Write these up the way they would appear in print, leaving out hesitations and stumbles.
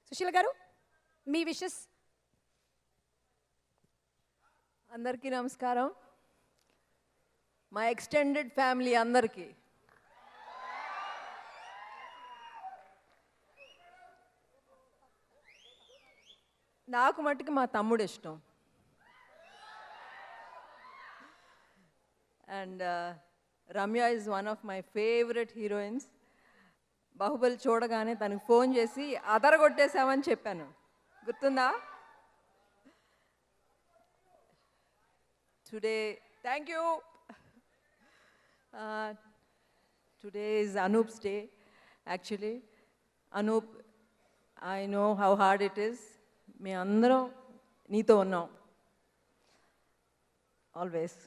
సుశీల గారు మీ విషెస్. అందరికీ నమస్కారం. మా ఎక్స్టెండెడ్ ఫ్యామిలీ అందరికీ నాకు మట్టుకు మా తమ్ముడు ఇష్టం. And Ramya is one of my favourite heroines. Baahubali చూడగానే తనకు ఫోన్ చేసి అదరగొట్టేశామని చెప్పాను, గుర్తుందా? Today thank you. Today is Anoop's day. Actually Anoop, I know how hard it is. మేము అందరం నీతో ఉన్నాం ఆల్వేస్.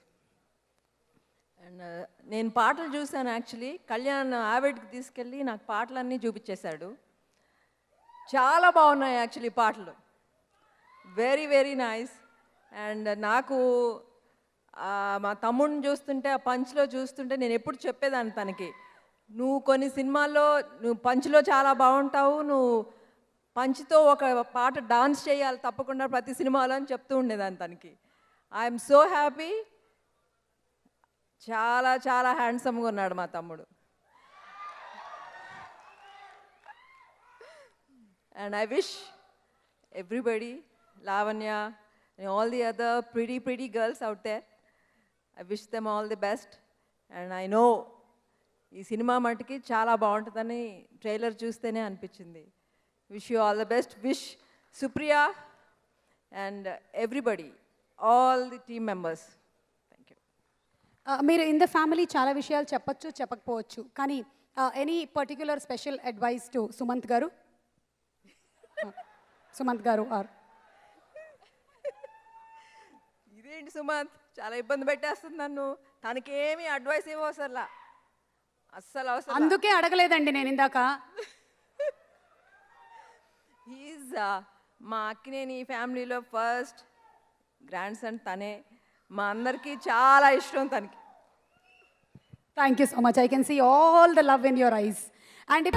అండ్ నేను పాటలు చూశాను. యాక్చువల్లీ కళ్యాణ్ ఆవిడ్కి తీసుకెళ్ళి నాకు పాటలన్నీ చూపించేశాడు. చాలా బాగున్నాయి యాక్చువల్లీ పాటలు, వెరీ వెరీ నైస్. అండ్ నాకు మా తమ్ముడిని చూస్తుంటే, ఆ పంచ్లో చూస్తుంటే నేను ఎప్పుడు చెప్పేదాన్ని తనకి, నువ్వు కొన్ని సినిమాల్లో నువ్వు పంచ్లో చాలా బాగుంటావు, నువ్వు పంచ్తో ఒక పాట డాన్స్ చేయాలి తప్పకుండా ప్రతి సినిమాలో అని చెప్తూ ఉండేదాన్ని తనకి. I'm so happy. చాలా చాలా హ్యాండ్సమ్గా ఉన్నాడు మా తమ్ముడు. And I wish everybody, Lavanya and all the other pretty girls out there, I wish them all the best. And I know ఈ సినిమా మటుకి చాలా బాగుంటుందని ట్రైలర్ చూస్తేనే అనిపించింది. Wish you all the best. Wish Supriya and everybody, all the team members. మీరు in the family చాలా విషయాలు చెప్పచ్చు, చెప్పకపోవచ్చు, కానీ any particular special advice to Sumanth గారు? సుమంత్ గారు ఆర్ ఇదేంటి సుమంత్, చాలా ఇబ్బంది పెట్టేస్తుంది నన్ను. తనకేమి అడ్వైస్ ఇవ్వసలా, అస్సలు అవసరం. అందుకే అడగలేదండి నేను ఇందాక. హీజ్ మా అక్కినేని ఈ ఫ్యామిలీలో ఫస్ట్ గ్రాండ్ సన్ తనే. మా అందరికీ చాలా ఇష్టం తనకి. Thank you so much. I can see all the love in your eyes. And